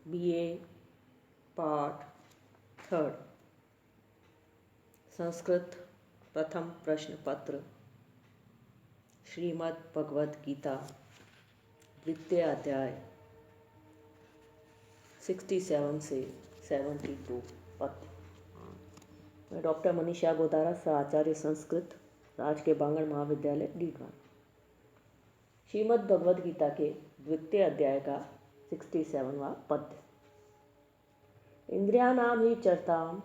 BA पाठ 3 संस्कृत प्रथम प्रश्न पत्र श्रीमद् भगवद गीता द्वितीय अध्याय 67 से 72 पत्र। मैं डॉक्टर मनीषा गोदारा, आचार्य संस्कृत, राजकीय बांगड़ महाविद्यालय डीडवान। श्रीमद् भगवद गीता के द्वितीय अध्याय का 67वां पद्य। इंद्रियाणां हि चरतां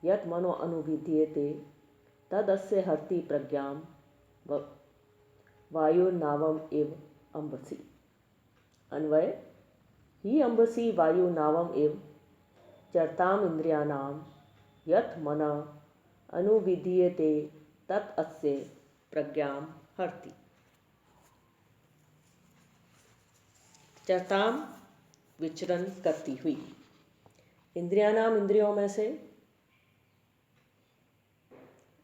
यत् मनो अनुविधीयते तदस्य हरति प्रज्ञां वायुर्नावम् इव अम्बसि। अन्वय: हि अम्बसि वायुर्नावम् इव चरतां इंद्रियाणां यत् मनः अनुविधीयते तत् अस्य प्रज्ञां हरति। चरतां विचरण करती हुई। इंद्रियाणाम इंद्रियों में से,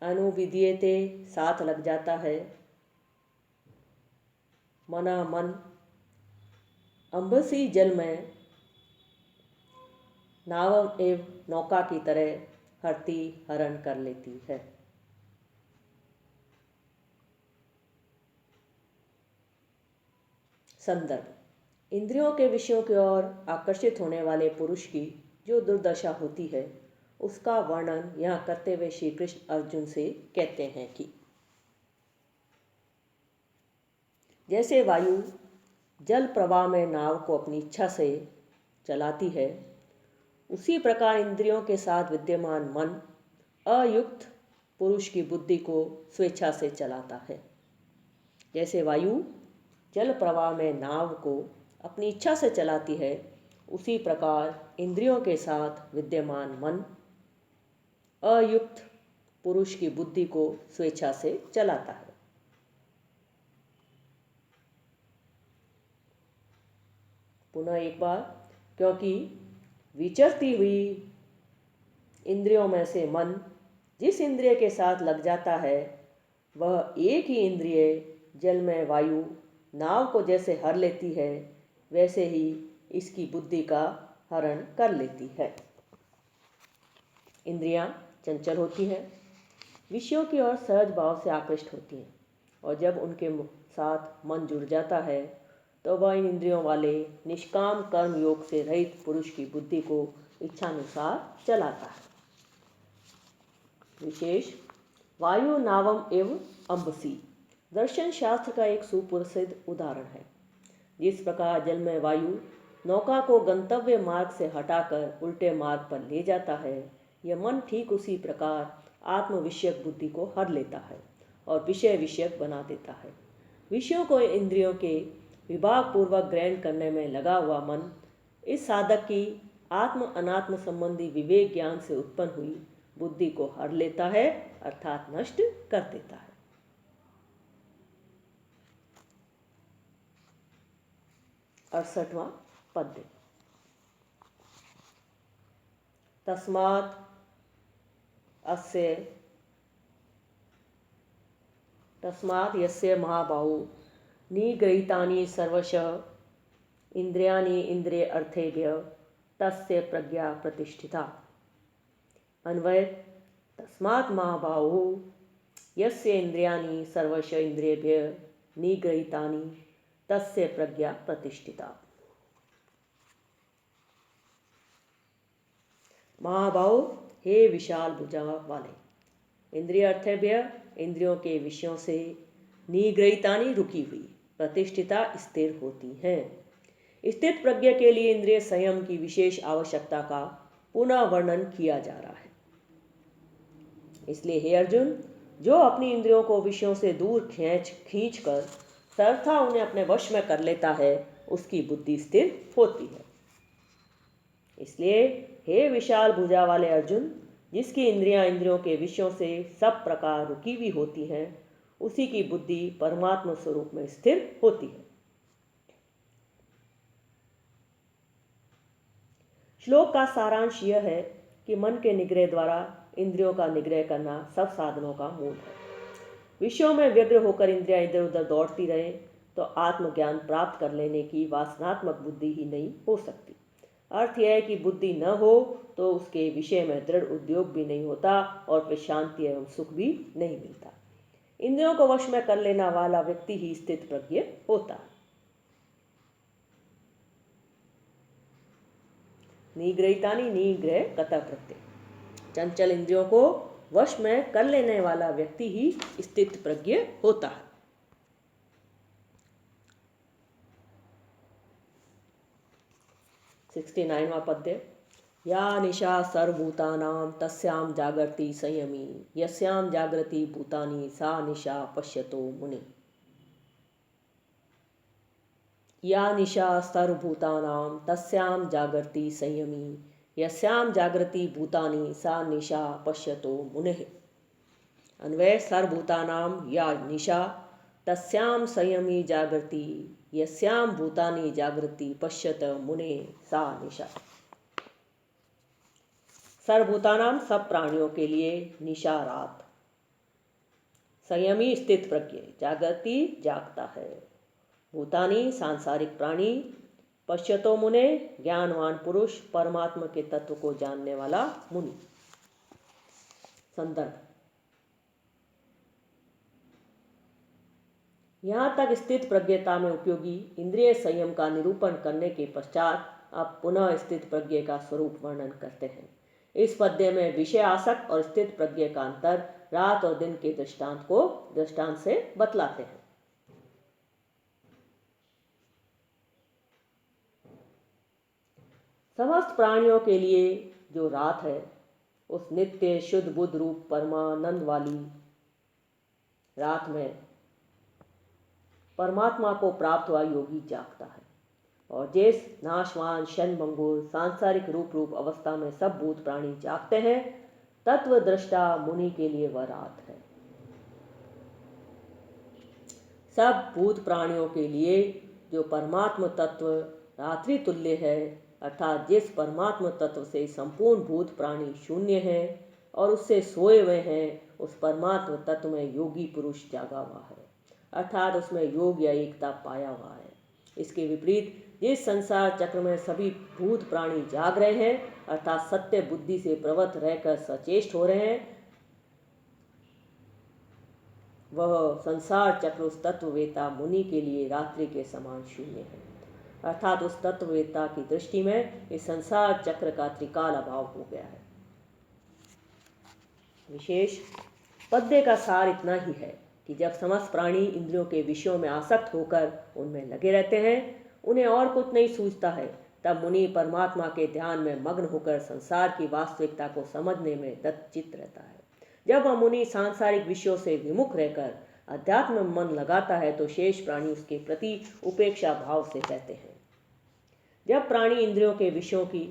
अनुविधीयते साथ लग जाता है, मना मन, अम्बसी जल में, नावम एव नौका की तरह हरती हरण कर लेती है। संदर्भ: इंद्रियों के विषयों की ओर आकर्षित होने वाले पुरुष की जो दुर्दशा होती है उसका वर्णन यहाँ करते हुए श्री कृष्ण अर्जुन से कहते हैं कि जैसे वायु जल प्रवाह में नाव को अपनी इच्छा से चलाती है, उसी प्रकार इंद्रियों के साथ विद्यमान मन अयुक्त पुरुष की बुद्धि को स्वेच्छा से चलाता है। जैसे वायु जल प्रवाह में नाव को अपनी इच्छा से चलाती है, उसी प्रकार इंद्रियों के साथ विद्यमान मन अयुक्त पुरुष की बुद्धि को स्वेच्छा से चलाता है। पुनः एक बार, क्योंकि विचरती हुई इंद्रियों में से मन जिस इंद्रिय के साथ लग जाता है, वह एक ही इंद्रिय जल में वायु नाव को जैसे हर लेती है, वैसे ही इसकी बुद्धि का हरण कर लेती है। इंद्रियां चंचल होती हैं, विषयों की ओर सहज भाव से आकृष्ट होती हैं, और जब उनके साथ मन जुड़ जाता है तो वह इन इंद्रियों वाले निष्काम कर्म योग से रहित पुरुष की बुद्धि को इच्छानुसार चलाता है। विशेष: वायु नावम एव अम्बसी दर्शन शास्त्र का एक सुप्रसिद्ध उदाहरण है। जिस प्रकार जल में वायु नौका को गंतव्य मार्ग से हटाकर उल्टे मार्ग पर ले जाता है, यह मन ठीक उसी प्रकार आत्म विषयक बुद्धि को हर लेता है और विषय विषयक बना देता है। विषयों को इंद्रियों के विभाग पूर्वक ग्रहण करने में लगा हुआ मन इस साधक की आत्म अनात्म संबंधी विवेक ज्ञान से उत्पन्न हुई बुद्धि को हर लेता है, अर्थात नष्ट कर देता है। अड़सठवां पद्य। तस्मात् यस्य महाबाहु निगृहीतानि सर्वशः इंद्रियाणि इंद्रिय अर्थेभ्यः तस्य प्रज्ञा प्रतिष्ठिता। अन्वय: तस्मात् महाबाहु यस्य इंद्रियाणि सर्वशः इंद्रियेभ्यः निगृहीतानि तस्य प्रज्ञा प्रतिष्ठिता। महाबाहु, हे विशाल भुजा वाले, इंद्रिय अर्थेभ्य इंद्रियों के विषयों से निगृहीतानि रुकी हुई, प्रतिष्ठिता स्थिर होती हैं। स्थित प्रज्ञा के लिए इंद्रिय संयम की विशेष आवश्यकता का पुनः वर्णन किया जा रहा है। इसलिए हे अर्जुन, जो अपनी इंद्रियों को विषयों से दूर खींच कर सर्वथा उन्हें अपने वश में कर लेता है, उसकी बुद्धि स्थिर होती है। इसलिए हे विशाल भुजा वाले अर्जुन, जिसकी इंद्रियां इंद्रियों के विषयों से सब प्रकार रुकी हुई होती हैं, उसी की बुद्धि परमात्मा स्वरूप में स्थिर होती है। श्लोक का सारांश यह है कि मन के निग्रह द्वारा इंद्रियों का निग्रह करना सब साधनों का मूल है। विषयों में व्यग्र होकर इंद्रियां इधर उधर दौड़ती रहे तो आत्मज्ञान प्राप्त कर लेने की वासनात्मक बुद्धि ही नहीं हो सकती। अर्थ यह है कि बुद्धि न हो तो उसके विषय में दृढ़ उद्योग भी नहीं होता और फिर शांति एवं सुख भी नहीं मिलता। इंद्रियों को वश में कर लेने वाला व्यक्ति ही स्थित प्रज्ञ होता है। निग्रहितानि निग्रह कतः प्रत्यय, चंचल इंद्रियों को वश में कर लेने वाला व्यक्ति ही स्थित प्रज्ञ होता है। 69वां पद्य। या निशा सर्वभूतानां तस्यां जागर्ति संयमी, यस्यां जागृति भूतानि सा निशा पश्यतो मुनि। या निशा सर्वभूतानां तस्यां जागर्ति संयमी, यस्यां जागृति भूतानि सा निशा पश्यतो मुनिः। अन्वय सर्वभूतानां या निशा तस्यां संयमी जागृति, यस्यां भूतानि जागृति पश्यत मुने सा निशा। सर्वभूतानां सब प्राणियों के लिए निशा रात, संयमी स्थित प्रज्ञ, जागृति जागता है, भूतानि सांसारिक प्राणी, पश्यतो मुने ज्ञानवान पुरुष, परमात्मा के तत्व को जानने वाला मुनि। संदर्भ। यहाँ तक स्थित प्रज्ञता में उपयोगी इंद्रिय संयम का निरूपण करने के पश्चात अब पुनः स्थित प्रज्ञ का स्वरूप वर्णन करते हैं। इस पद्य में विषय आसक्त और स्थित प्रज्ञ का अंतर रात और दिन के दृष्टांत से बतलाते हैं। समस्त प्राणियों के लिए जो रात है, उस नित्य शुद्ध बुद्ध रूप परमानंद वाली रात में परमात्मा को प्राप्त हुआ योगी जागता है, और जिस नाशवान क्षणभंगुर सांसारिक रूप अवस्था में सब भूत प्राणी जागते हैं, तत्व दृष्टा मुनि के लिए वह रात है। सब भूत प्राणियों के लिए जो परमात्म तत्व रात्रि तुल्य है, अर्थात जिस परमात्म तत्व से संपूर्ण भूत प्राणी शून्य है और उससे सोए हुए हैं, उस परमात्म तत्व में योगी पुरुष जागा हुआ है, अर्थात उसमें योग या एकता पाया हुआ है। इसके विपरीत जिस संसार चक्र में सभी भूत प्राणी जाग रहे हैं, अर्थात सत्य बुद्धि से प्रवृत्त रहकर सचेष्ट हो रहे हैं, वह संसार चक्र उस तत्ववेता मुनि के लिए रात्रि के समान शून्य है, अर्थात उस तत्ववेता की दृष्टि में इस संसार चक्र का त्रिकाल अभाव हो गया है। विशेष पद्य का सार इतना ही है कि जब समस्त प्राणी इंद्रियों के विषयों में आसक्त होकर उनमें लगे रहते हैं, उन्हें और कुछ नहीं सूझता है, तब मुनि परमात्मा के ध्यान में मग्न होकर संसार की वास्तविकता को समझने में दत्तचित्त रहता है। जब वह मुनि सांसारिक विषयों से विमुख रहकर अध्यात्म में मन लगाता है, तो शेष प्राणी उसके प्रति उपेक्षा भाव से रहते हैं। जब प्राणी इंद्रियों के विषयों की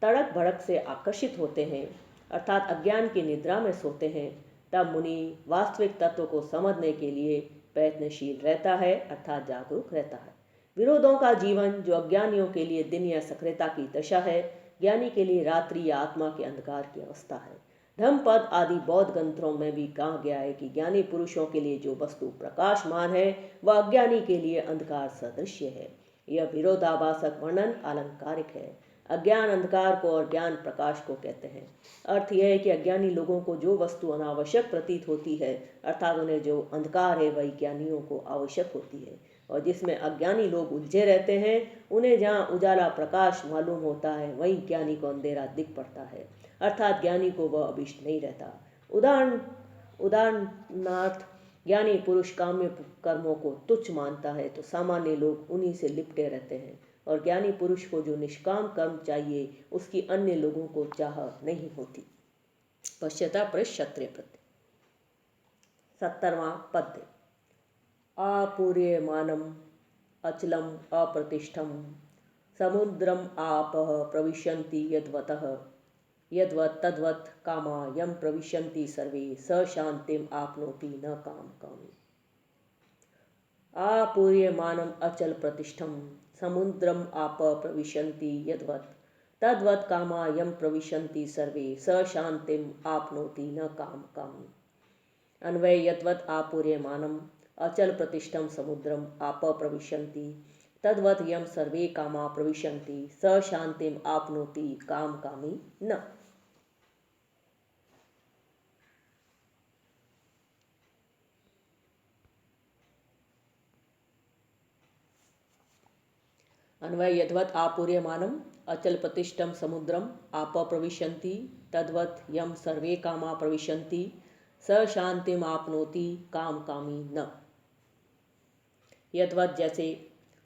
तड़क भड़क से आकर्षित होते हैं, अर्थात अज्ञान की निद्रा में सोते हैं, तब मुनि वास्तविक तत्व को समझने के लिए प्रयत्नशील रहता है, अर्थात जागरूक रहता है। विरोधों का जीवन जो अज्ञानियों के लिए दिन या सक्रियता की दशा है, ज्ञानी के लिए रात्रि या आत्मा के अंधकार की अवस्था है। धम्मपद आदि बौद्ध ग्रंथों में भी कहा गया है कि ज्ञानी पुरुषों के लिए जो वस्तु प्रकाशमान है, वह अज्ञानी के लिए अंधकार सदृश्य है। यह विरोधाभासक वर्णन अलंकारिक है। अज्ञान अंधकार को और ज्ञान प्रकाश को कहते हैं। अर्थ यह है कि अज्ञानी लोगों को जो वस्तु अनावश्यक प्रतीत होती है, अर्थात उन्हें जो अंधकार है, वही ज्ञानियों को आवश्यक होती है, और जिसमें अज्ञानी लोग उलझे रहते हैं, उन्हें जहाँ उजाला प्रकाश मालूम होता है, वहीं ज्ञानी को अंधेरा दिख पड़ता है, अर्थात ज्ञानी को वह अभिष्ट नहीं रहता। उदाहरणार्थ ज्ञानी पुरुष काम्य कर्मों को तुच्छ मानता है, तो सामान्य लोग उन्हीं से लिपटे रहते हैं, और ज्ञानी पुरुष को जो निष्काम कर्म चाहिए, उसकी अन्य लोगों को चाह नहीं होती। पश्यता पुरुष क्षत्रिय प्रत्यय। 70वां पद्य। आपूर्यमानम अचलम अप्रतिष्ठम समुद्रम आपः प्रविशन्ति यद्वतः यद्वत् तद्वत् कामा यम प्रविशन्ति सर्वे स शांतिम आपनोति न काम कामी। आपूर्यमानम अचल प्रतिष्ठम समुद्रम आपः प्रविशन्ति यद्वत् तद्वत् कामा यम प्रविशन्ति सर्वे स शांतिम आपनोति न काम कामी। अन्वय यद्वत् आपूर्यमानम अचल प्रतिष्ठम समुद्रम आपः प्रविशन्ति तद्वत् यम सर्वे कामा प्रविशन्ति स शांतिम आपनोति काम कामी न। अन्वय यद्वत् आपूर्यमानम अचल प्रतिष्ठम समुद्रम आप प्रविशन्ति तद्वत् यम सर्वे कामा प्रविशन्ति स शांतिम आपनोति काम कामी न। यद्वत् जैसे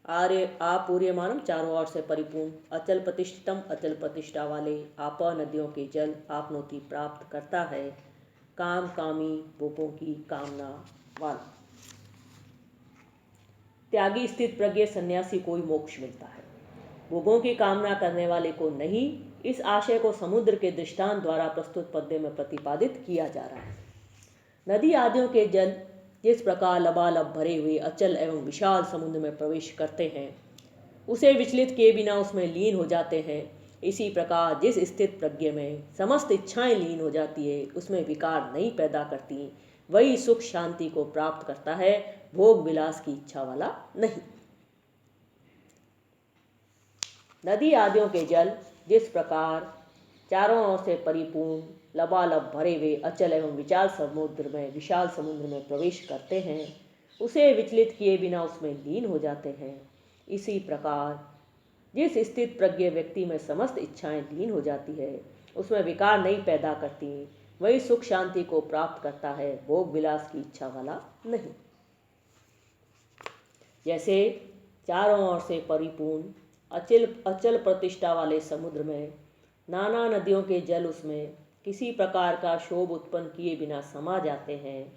आर्य आपूर्यमानम चारों ओर से परिपूर्ण अचल प्रतिष्ठितम अचल प्रतिष्ठा वाले आप नदियों के जल आपनोति प्राप्त करता है काम कामी भोगों की कामना वाला। त्यागी स्थित प्रज्ञ सन्यासी को ही मोक्ष मिलता है, भोगों की कामना करने वाले को नहीं। इस आशय को समुद्र के दृष्टांत द्वारा प्रस्तुत पद्य में प्रतिपादित किया जा रहा है। नदी आदियों के जल जिस प्रकार लबालब भरे हुए अचल एवं विशाल समुद्र में प्रवेश करते हैं, उसे विचलित किए बिना उसमें लीन हो जाते हैं, इसी प्रकार जिस स्थित प्रज्ञ में समस्त इच्छाएं लीन हो जाती है, उसमें विकार नहीं पैदा करती, वही सुख शांति को प्राप्त करता है, भोग विलास की इच्छा वाला नहीं। नदी आदियों के जल जिस प्रकार चारों ओर से परिपूर्ण लबालब भरे हुए अचल एवं विशाल समुद्र में प्रवेश करते हैं, उसे विचलित किए बिना उसमें लीन हो जाते हैं, इसी प्रकार जिस स्थित प्रज्ञ व्यक्ति में समस्त इच्छाएं लीन हो जाती है, उसमें विकार नहीं पैदा करती, वही सुख शांति को प्राप्त करता है, भोग विलास की इच्छा वाला नहीं। जैसे चारों ओर से परिपूर्ण अचल प्रतिष्ठा वाले समुद्र में नाना नदियों के जल उसमें किसी प्रकार का शोभ उत्पन्न किए बिना समा जाते हैं,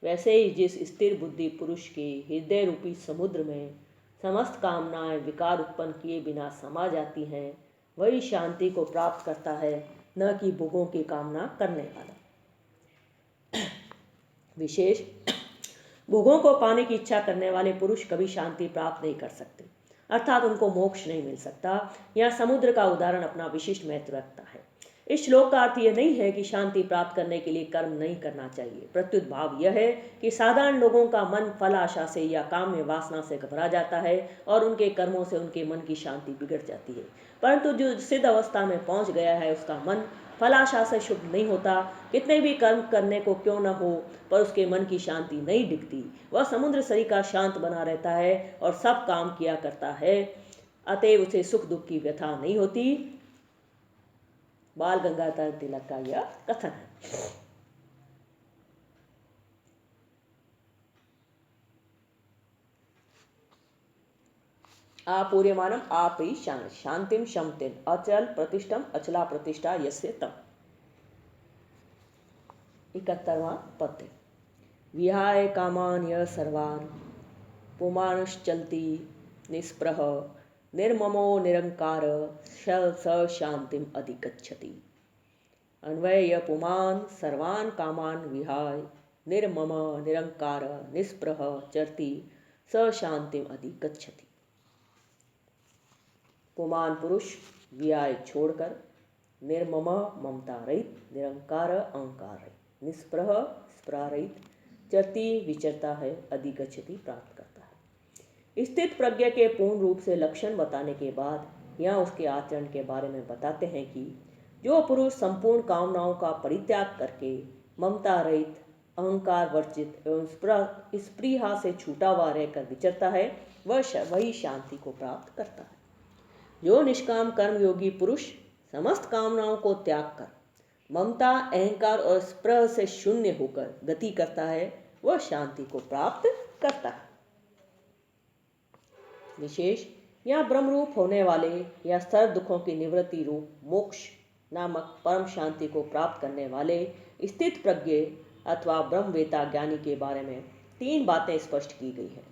वैसे ही जिस स्थिर बुद्धि पुरुष के हृदय रूपी समुद्र में समस्त कामनाएं विकार उत्पन्न किए बिना समा जाती हैं, वही शांति को प्राप्त करता है, न कि भोगों की कामना करने वाला। विशेष भोगों को पाने की इच्छा करने वाले पुरुष कभी शांति प्राप्त नहीं कर सकते, अर्थात उनको मोक्ष नहीं मिल सकता। यहाँ समुद्र का उदाहरण अपना विशिष्ट महत्व रखता है। इस श्लोक का अर्थ यह नहीं है कि शांति प्राप्त करने के लिए कर्म नहीं करना चाहिए, प्रत्युत भाव यह है कि साधारण लोगों का मन फल आशा से या काम में वासना से घबरा जाता है और उनके कर्मों से उनके मन की शांति बिगड़ जाती है। परंतु जो सिद्ध अवस्था में पहुंच गया है, उसका मन फलाशा से शुभ नहीं होता, कितने भी कर्म करने को क्यों न हो, पर उसके मन की शांति नहीं दिखती। वह समुद्र सरी का शांत बना रहता है और सब काम किया करता है, अतएव उसे सुख दुख की व्यथा नहीं होती। बाल गंगाधर तिलक का यह कथन है। आपूर्यमानम आप ही शांतिम शमतिन अचल प्रतिष्ठम अचला प्रतिष्ठा यस्य तम। 71वां पद्य। विहाय कामान य सर्वान पुमानश्चलति निस्पृह निर्ममो निरंकार स शांतिम अधिगच्छति। अन्वय य पुमान सर्वान कामान विहाय निर्मम निरंकार निस्पृह चरति स शांतिम अधिगच्छति। पुमान पुरुष व्याय छोड़कर, निर्मम ममता रहित, निरंकार अहंकार रहित, निस्पृह स्पृह रहित, चरति विचरता है, अधिगच्छति प्राप्त करता है। स्थित प्रज्ञा के पूर्ण रूप से लक्षण बताने के बाद यहाँ उसके आचरण के बारे में बताते हैं कि जो पुरुष संपूर्ण कामनाओं का परित्याग करके ममता रहित, अहंकार वर्जित एवं स्पृहा से छूटा हुआ रहकर विचरता है, वही शांति को प्राप्त करता है। जो निष्काम कर्म योगी पुरुष समस्त कामनाओं को त्याग कर ममता अहंकार और स्पृह से शून्य होकर गति करता है, वह शांति को प्राप्त करता है। विशेष यहाँ ब्रह्म रूप होने वाले या सर्व दुखों की निवृत्ति रूप मोक्ष नामक परम शांति को प्राप्त करने वाले स्थित प्रज्ञ अथवा ब्रह्मवेता ज्ञानी के बारे में 3 बातें स्पष्ट की गई है।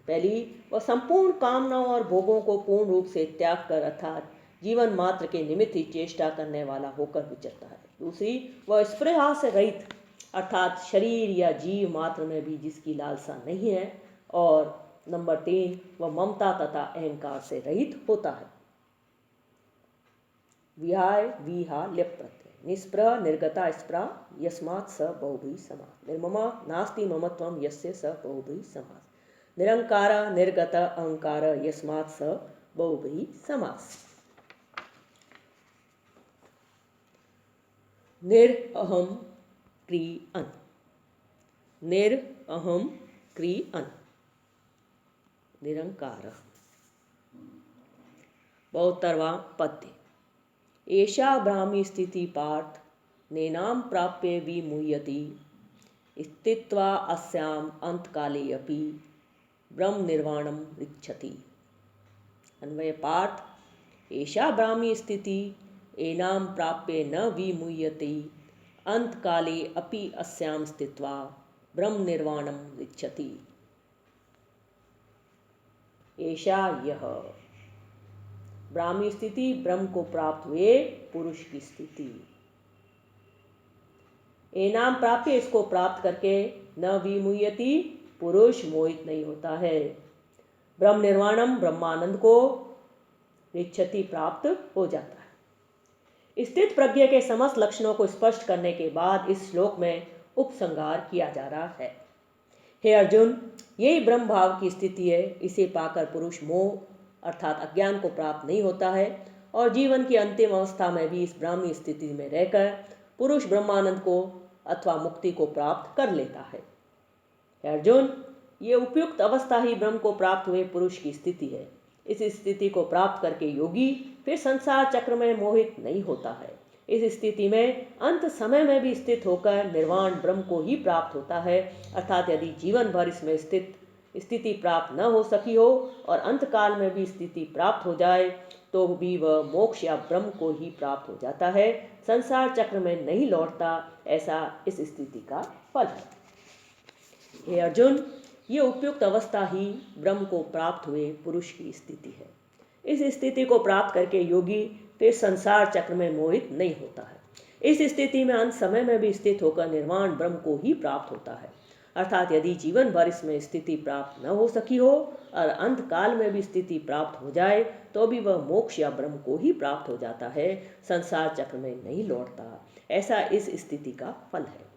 पहली, वह संपूर्ण कामनाओं और भोगों को पूर्ण रूप से त्याग कर अर्थात जीवन मात्र के निमित्त ही चेष्टा करने वाला होकर विचरता है। दूसरी, वह स्पृहा से रहित अर्थात शरीर या जीव मात्र में भी जिसकी लालसा नहीं है। और नंबर 3, वह ममता तथा अहंकार से रहित होता है। विहाय विहा लिप प्रत्यय निस्पृह निर्गता स्पृहा यस्मात् स बहुभी समास निर्ममा नास्ति ममत्वम यस्य स बहुभी समास। निरंकार निर्गत अहंकार यस्मात् स बहुव्रीहि समास। निरअहम क्रियन, निरअहम क्रियन, निरंकार। 72वां पद्य। एषा ब्राह्मी स्थिति पार्थ नैनां प्राप्य विमुह्यति स्थित्वा अस्याम अंतकाले अपि ब्रह्म निर्वाणम इच्छति। अन्वय पार्थ, एषा ब्राह्मी स्थिति एनां प्राप्य न विमुह्यति अंतकाले अपि अस्याम स्थित्वा ब्रह्म निर्वाणम इच्छति। एषा यह ब्राह्मी स्थिति ब्रह्म को प्राप्त हुए पुरुष की स्थिति। एनाम प्राप्य, इसको प्राप्त करके न विमुह्यति, पुरुष मोहित नहीं होता है। ब्रह्म निर्वाणम, ब्रह्मानंद को इच्छति, प्राप्त हो जाता है। स्थित प्रज्ञ के समस्त लक्षणों को स्पष्ट करने के बाद इस श्लोक में उपसंहार किया जा रहा है। हे अर्जुन, यही ब्रह्म भाव की स्थिति है। इसे पाकर पुरुष मोह अर्थात अज्ञान को प्राप्त नहीं होता है और जीवन की अंतिम अवस्था में भी इस ब्राह्मी स्थिति में रहकर पुरुष ब्रह्मानंद को अथवा मुक्ति को प्राप्त कर लेता है। अर्जुन, ये उपयुक्त अवस्था ही ब्रह्म को प्राप्त हुए पुरुष की स्थिति है। इस स्थिति को प्राप्त करके योगी फिर संसार चक्र में मोहित नहीं होता है। इस स्थिति में अंत समय में भी स्थित होकर निर्वाण ब्रह्म को ही प्राप्त होता है। अर्थात यदि जीवन भर इसमें स्थित स्थिति प्राप्त न हो सकी हो और अंत काल में भी स्थिति प्राप्त हो जाए तो भी वह मोक्ष या ब्रह्म को ही प्राप्त हो जाता है, संसार चक्र में नहीं लौटता। ऐसा इस स्थिति का फल है। हे अर्जुन, ये उपयुक्त अवस्था ही ब्रह्म को प्राप्त हुए पुरुष की स्थिति है। इस स्थिति को प्राप्त करके योगी फिर संसार चक्र में मोहित नहीं होता है। इस स्थिति में अंत समय में भी स्थित होकर निर्वाण ब्रह्म को ही प्राप्त होता है। अर्थात यदि जीवन भर इसमें स्थिति प्राप्त न हो सकी हो और अंत काल में भी स्थिति प्राप्त हो जाए तो भी वह मोक्ष या ब्रह्म को ही प्राप्त हो जाता है, संसार चक्र में नहीं लौटता। ऐसा इस स्थिति का फल है।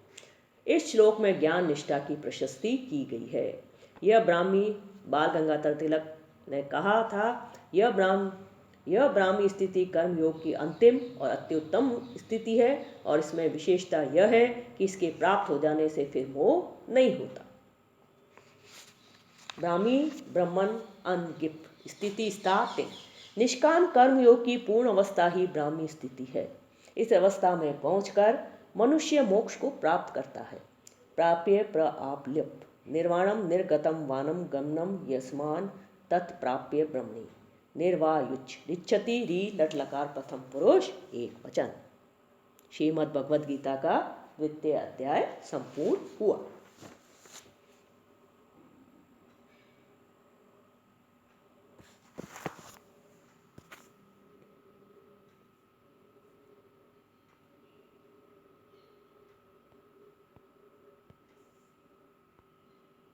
इस श्लोक में ज्ञान निष्ठा की प्रशस्ति की गई है। यह ब्राह्मी बाल गंगाधर तिलक ने कहा था, यह ब्राह्मी स्थिति कर्म योग की अंतिम और अत्युत्तम स्थिति है और इसमें विशेषता यह है कि इसके प्राप्त हो जाने से फिर मोह नहीं होता। ब्राह्मी ब्रह्मन अनगिप स्थिति स्थाते, निष्काम कर्म योग की पूर्ण अवस्था ही ब्राह्मी स्थिति है। इस अवस्था में पहुंचकर मनुष्य मोक्ष को प्राप्त करता है। प्राप्य प्राप्लिप निर्वाणम निर्गतम वानम गमनम यस्मान तत्प्राप्य ब्रह्मणि निर्वायुच रिच्छति री लट लकार प्रथम पुरुष एक वचन। श्रीमद् भगवद गीता का 2वां अध्याय संपूर्ण हुआ।